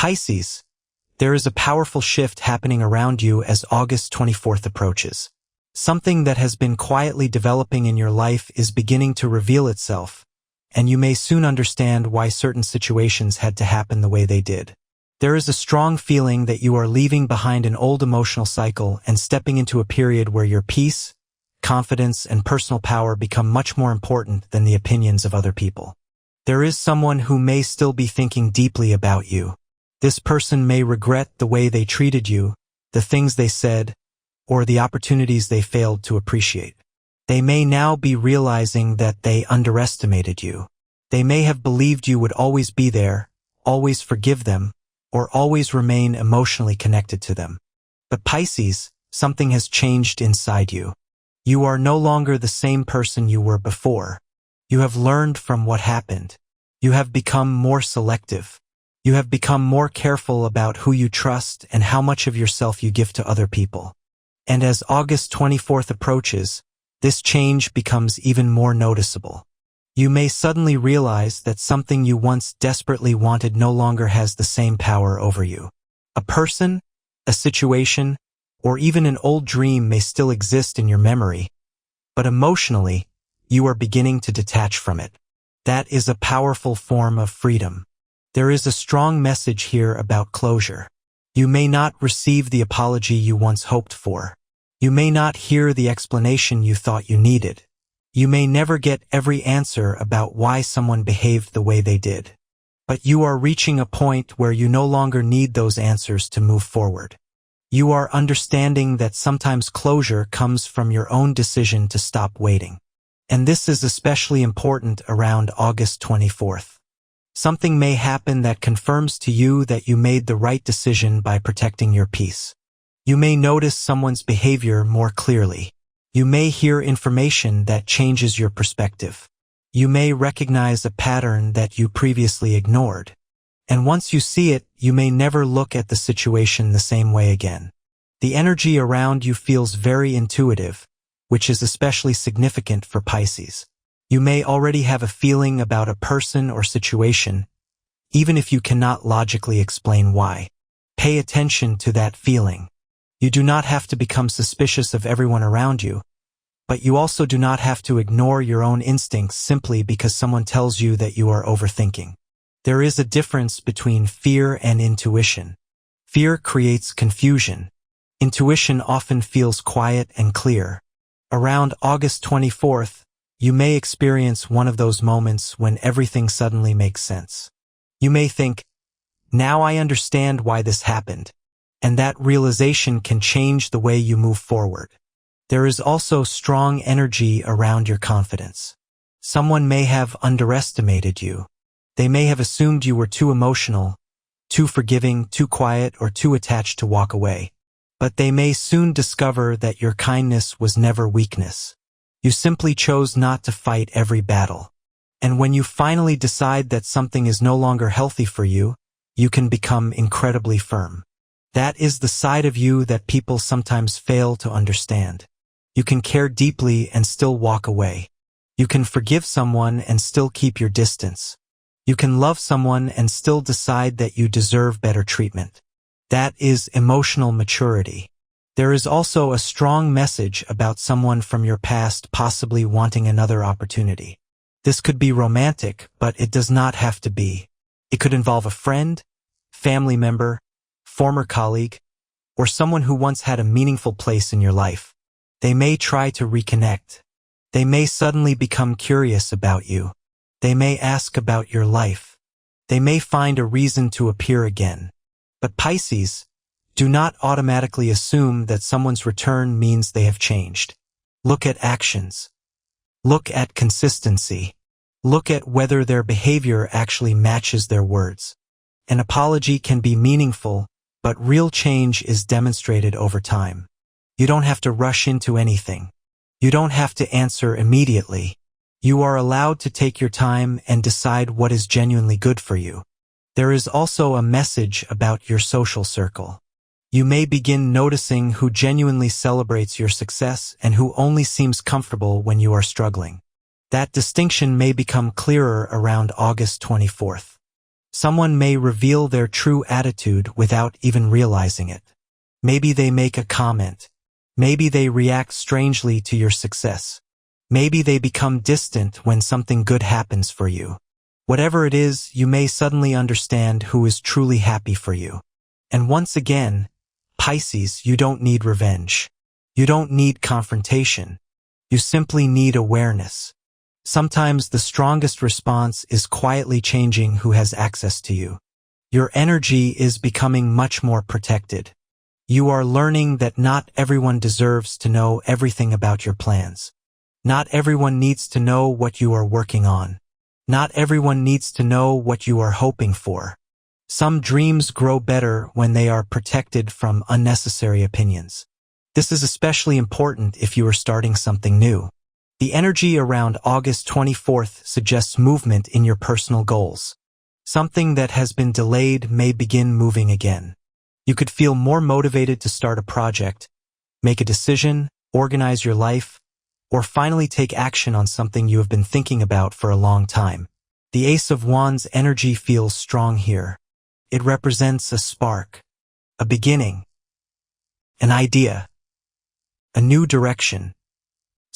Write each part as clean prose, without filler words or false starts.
Pisces, there is a powerful shift happening around you as August 24th approaches. Something that has been quietly developing in your life is beginning to reveal itself, and you may soon understand why certain situations had to happen the way they did. There is a strong feeling that you are leaving behind an old emotional cycle and stepping into a period where your peace, confidence, and personal power become much more important than the opinions of other people. There is someone who may still be thinking deeply about you. This person may regret the way they treated you, the things they said, or the opportunities they failed to appreciate. They may now be realizing that they underestimated you. They may have believed you would always be there, always forgive them, or always remain emotionally connected to them. But Pisces, something has changed inside you. You are no longer the same person you were before. You have learned from what happened. You have become more selective. You have become more careful about who you trust and how much of yourself you give to other people. And as August 24th approaches, this change becomes even more noticeable. You may suddenly realize that something you once desperately wanted no longer has the same power over you. A person, a situation, or even an old dream may still exist in your memory, but emotionally, you are beginning to detach from it. That is a powerful form of freedom. There is a strong message here about closure. You may not receive the apology you once hoped for. You may not hear the explanation you thought you needed. You may never get every answer about why someone behaved the way they did. But you are reaching a point where you no longer need those answers to move forward. You are understanding that sometimes closure comes from your own decision to stop waiting. And this is especially important around August 24th. Something may happen that confirms to you that you made the right decision by protecting your peace. You may notice someone's behavior more clearly. You may hear information that changes your perspective. You may recognize a pattern that you previously ignored. And once you see it, you may never look at the situation the same way again. The energy around you feels very intuitive, which is especially significant for Pisces. You may already have a feeling about a person or situation, even if you cannot logically explain why. Pay attention to that feeling. You do not have to become suspicious of everyone around you, but you also do not have to ignore your own instincts simply because someone tells you that you are overthinking. There is a difference between fear and intuition. Fear creates confusion. Intuition often feels quiet and clear. Around August 24th, you may experience one of those moments when everything suddenly makes sense. You may think, now I understand why this happened, and that realization can change the way you move forward. There is also strong energy around your confidence. Someone may have underestimated you. They may have assumed you were too emotional, too forgiving, too quiet, or too attached to walk away. But they may soon discover that your kindness was never weakness. You simply chose not to fight every battle. And when you finally decide that something is no longer healthy for you, you can become incredibly firm. That is the side of you that people sometimes fail to understand. You can care deeply and still walk away. You can forgive someone and still keep your distance. You can love someone and still decide that you deserve better treatment. That is emotional maturity. There is also a strong message about someone from your past possibly wanting another opportunity. This could be romantic, but it does not have to be. It could involve a friend, family member, former colleague, or someone who once had a meaningful place in your life. They may try to reconnect. They may suddenly become curious about you. They may ask about your life. They may find a reason to appear again. But Pisces, do not automatically assume that someone's return means they have changed. Look at actions. Look at consistency. Look at whether their behavior actually matches their words. An apology can be meaningful, but real change is demonstrated over time. You don't have to rush into anything. You don't have to answer immediately. You are allowed to take your time and decide what is genuinely good for you. There is also a message about your social circle. You may begin noticing who genuinely celebrates your success and who only seems comfortable when you are struggling. That distinction may become clearer around August 24th. Someone may reveal their true attitude without even realizing it. Maybe they make a comment. Maybe they react strangely to your success. Maybe they become distant when something good happens for you. Whatever it is, you may suddenly understand who is truly happy for you. And once again, Pisces, you don't need revenge. You don't need confrontation. You simply need awareness. Sometimes the strongest response is quietly changing who has access to you. Your energy is becoming much more protected. You are learning that not everyone deserves to know everything about your plans. Not everyone needs to know what you are working on. Not everyone needs to know what you are hoping for. Some dreams grow better when they are protected from unnecessary opinions. This is especially important if you are starting something new. The energy around August 24th suggests movement in your personal goals. Something that has been delayed may begin moving again. You could feel more motivated to start a project, make a decision, organize your life, or finally take action on something you have been thinking about for a long time. The Ace of Wands energy feels strong here. It represents a spark, a beginning, an idea, a new direction.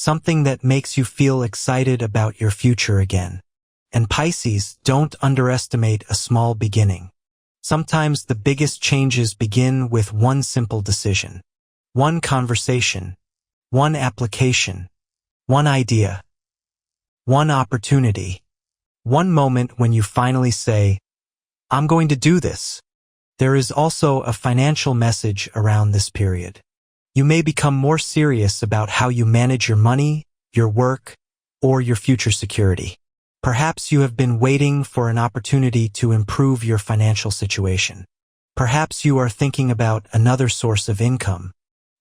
Something that makes you feel excited about your future again. And Pisces, don't underestimate a small beginning. Sometimes the biggest changes begin with one simple decision. One conversation. One application. One idea. One opportunity. One moment when you finally say, I'm going to do this. There is also a financial message around this period. You may become more serious about how you manage your money, your work, or your future security. Perhaps you have been waiting for an opportunity to improve your financial situation. Perhaps you are thinking about another source of income.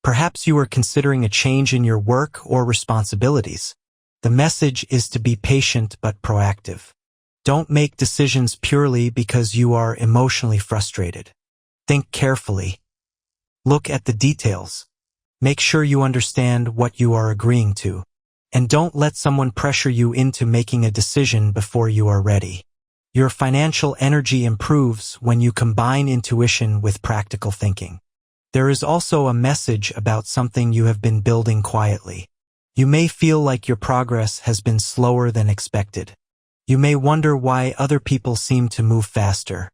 Perhaps you are considering a change in your work or responsibilities. The message is to be patient but proactive. Don't make decisions purely because you are emotionally frustrated. Think carefully. Look at the details. Make sure you understand what you are agreeing to. And don't let someone pressure you into making a decision before you are ready. Your financial energy improves when you combine intuition with practical thinking. There is also a message about something you have been building quietly. You may feel like your progress has been slower than expected. You may wonder why other people seem to move faster.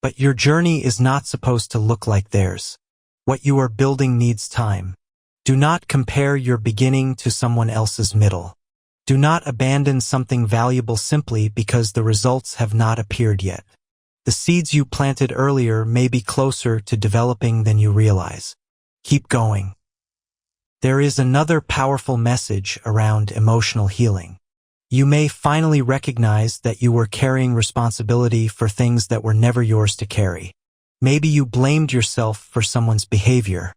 But your journey is not supposed to look like theirs. What you are building needs time. Do not compare your beginning to someone else's middle. Do not abandon something valuable simply because the results have not appeared yet. The seeds you planted earlier may be closer to developing than you realize. Keep going. There is another powerful message around emotional healing. You may finally recognize that you were carrying responsibility for things that were never yours to carry. Maybe you blamed yourself for someone's behavior.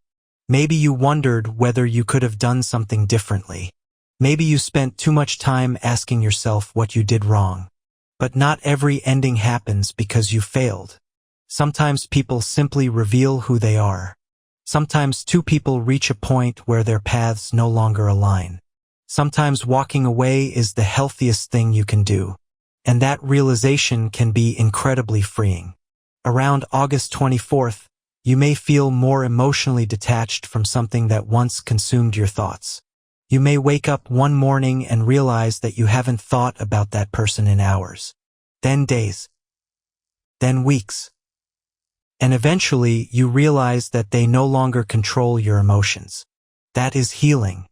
Maybe you wondered whether you could have done something differently. Maybe you spent too much time asking yourself what you did wrong. But not every ending happens because you failed. Sometimes people simply reveal who they are. Sometimes two people reach a point where their paths no longer align. Sometimes walking away is the healthiest thing you can do. And that realization can be incredibly freeing. Around August 24th, you may feel more emotionally detached from something that once consumed your thoughts. You may wake up one morning and realize that you haven't thought about that person in hours, then days, then weeks. And eventually you realize that they no longer control your emotions. That is healing.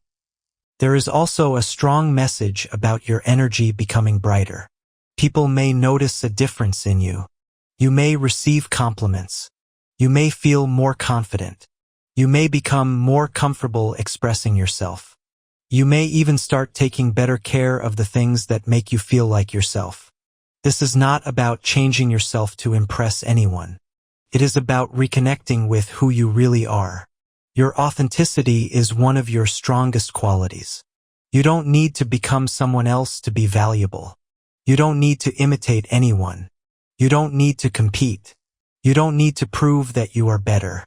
There is also a strong message about your energy becoming brighter. People may notice a difference in you. You may receive compliments. You may feel more confident. You may become more comfortable expressing yourself. You may even start taking better care of the things that make you feel like yourself. This is not about changing yourself to impress anyone. It is about reconnecting with who you really are. Your authenticity is one of your strongest qualities. You don't need to become someone else to be valuable. You don't need to imitate anyone. You don't need to compete. You don't need to prove that you are better.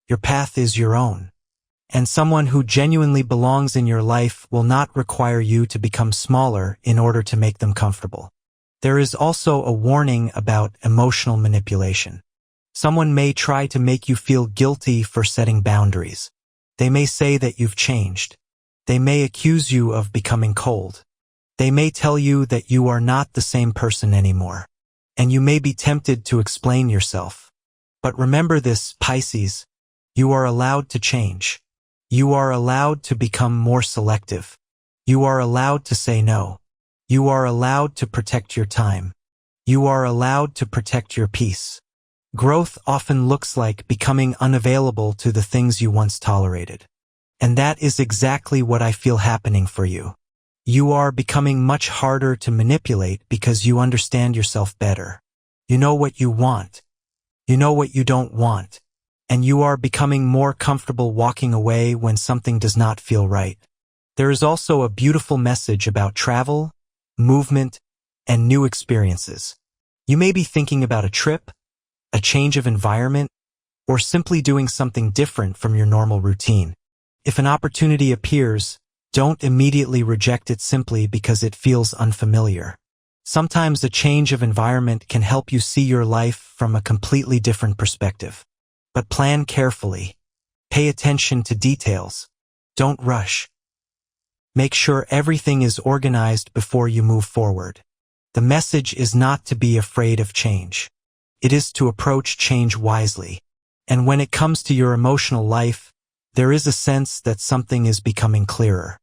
Your path is your own. And someone who genuinely belongs in your life will not require you to become smaller in order to make them comfortable. There is also a warning about emotional manipulation. Someone may try to make you feel guilty for setting boundaries. They may say that you've changed. They may accuse you of becoming cold. They may tell you that you are not the same person anymore. And you may be tempted to explain yourself. But remember this, Pisces, you are allowed to change. You are allowed to become more selective. You are allowed to say no. You are allowed to protect your time. You are allowed to protect your peace. Growth often looks like becoming unavailable to the things you once tolerated. And that is exactly what I feel happening for you. You are becoming much harder to manipulate because you understand yourself better. You know what you want. You know what you don't want. And you are becoming more comfortable walking away when something does not feel right. There is also a beautiful message about travel, movement, and new experiences. You may be thinking about a trip, a change of environment, or simply doing something different from your normal routine. If an opportunity appears, don't immediately reject it simply because it feels unfamiliar. Sometimes a change of environment can help you see your life from a completely different perspective. But plan carefully. Pay attention to details. Don't rush. Make sure everything is organized before you move forward. The message is not to be afraid of change. It is to approach change wisely. And when it comes to your emotional life, there is a sense that something is becoming clearer.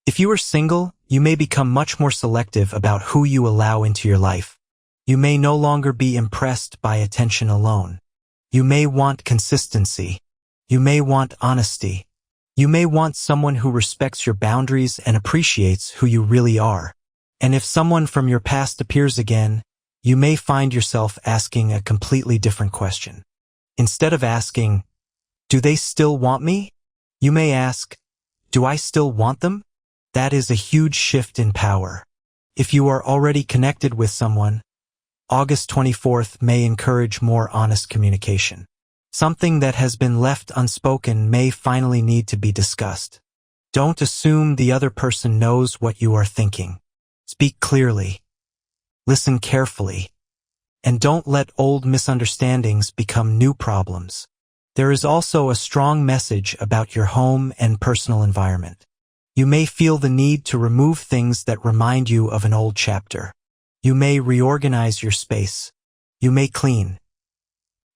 If you are single, you may become much more selective about who you allow into your life. You may no longer be impressed by attention alone. You may want consistency. You may want honesty. You may want someone who respects your boundaries and appreciates who you really are. And if someone from your past appears again, you may find yourself asking a completely different question. Instead of asking, "Do they still want me?" you may ask, "Do I still want them?" That is a huge shift in power. If you are already connected with someone, August 24th may encourage more honest communication. Something that has been left unspoken may finally need to be discussed. Don't assume the other person knows what you are thinking. Speak clearly. Listen carefully. And don't let old misunderstandings become new problems. There is also a strong message about your home and personal environment. You may feel the need to remove things that remind you of an old chapter. You may reorganize your space. You may clean.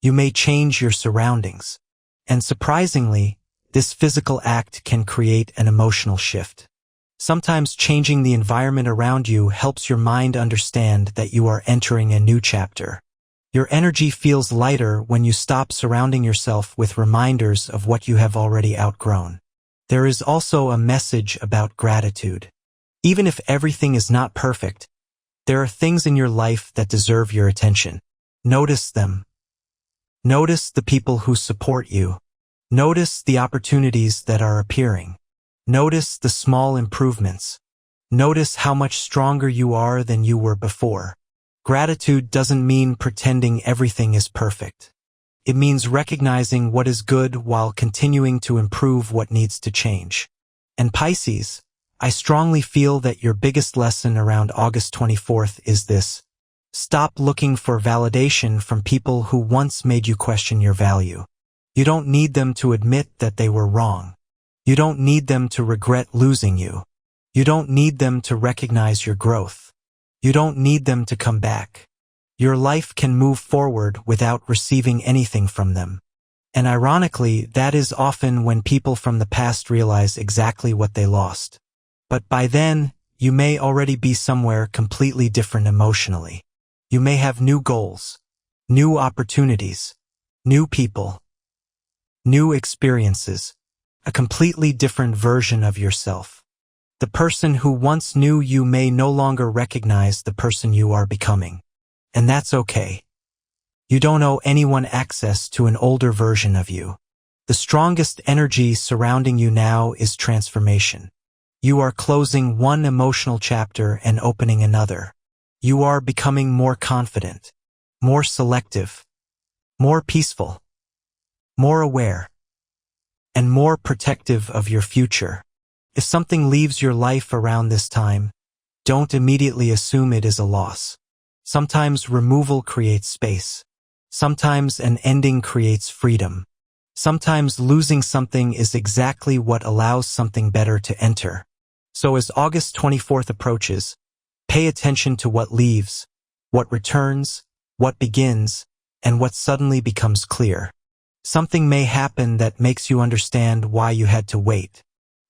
You may change your surroundings. And surprisingly, this physical act can create an emotional shift. Sometimes changing the environment around you helps your mind understand that you are entering a new chapter. Your energy feels lighter when you stop surrounding yourself with reminders of what you have already outgrown. There is also a message about gratitude. Even if everything is not perfect, there are things in your life that deserve your attention. Notice them. Notice the people who support you. Notice the opportunities that are appearing. Notice the small improvements. Notice how much stronger you are than you were before. Gratitude doesn't mean pretending everything is perfect. It means recognizing what is good while continuing to improve what needs to change. And Pisces, I strongly feel that your biggest lesson around August 24th is this. Stop looking for validation from people who once made you question your value. You don't need them to admit that they were wrong. You don't need them to regret losing you. You don't need them to recognize your growth. You don't need them to come back. Your life can move forward without receiving anything from them. And ironically, that is often when people from the past realize exactly what they lost. But by then, you may already be somewhere completely different emotionally. You may have new goals, new opportunities, new people, new experiences, a completely different version of yourself. The person who once knew you may no longer recognize the person you are becoming. And that's okay. You don't owe anyone access to an older version of you. The strongest energy surrounding you now is transformation. You are closing one emotional chapter and opening another. You are becoming more confident, more selective, more peaceful, more aware, and more protective of your future. If something leaves your life around this time, don't immediately assume it is a loss. Sometimes removal creates space. Sometimes an ending creates freedom. Sometimes losing something is exactly what allows something better to enter. So as August 24th approaches, pay attention to what leaves, what returns, what begins, and what suddenly becomes clear. Something may happen that makes you understand why you had to wait,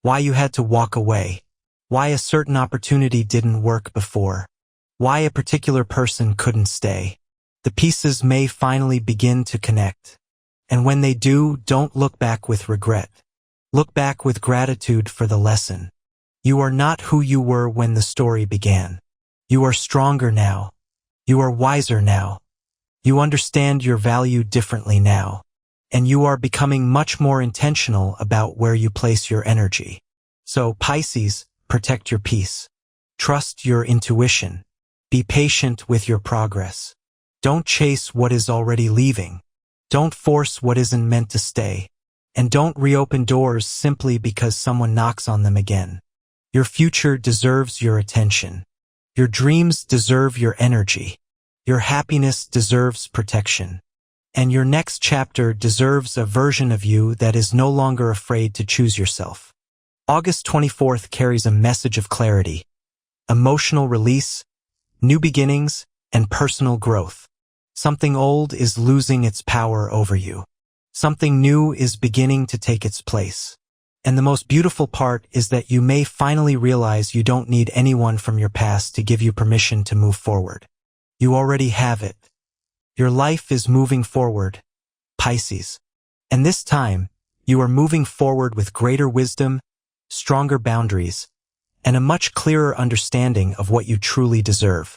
why you had to walk away, why a certain opportunity didn't work before, why a particular person couldn't stay. The pieces may finally begin to connect. And when they do, don't look back with regret. Look back with gratitude for the lesson. You are not who you were when the story began. You are stronger now. You are wiser now. You understand your value differently now. And you are becoming much more intentional about where you place your energy. So, Pisces, protect your peace. Trust your intuition. Be patient with your progress. Don't chase what is already leaving. Don't force what isn't meant to stay. And don't reopen doors simply because someone knocks on them again. Your future deserves your attention. Your dreams deserve your energy. Your happiness deserves protection. And your next chapter deserves a version of you that is no longer afraid to choose yourself. August 24th carries a message of clarity, emotional release, new beginnings, and personal growth. Something old is losing its power over you. Something new is beginning to take its place. And the most beautiful part is that you may finally realize you don't need anyone from your past to give you permission to move forward. You already have it. Your life is moving forward, Pisces. And this time, you are moving forward with greater wisdom, stronger boundaries, and a much clearer understanding of what you truly deserve.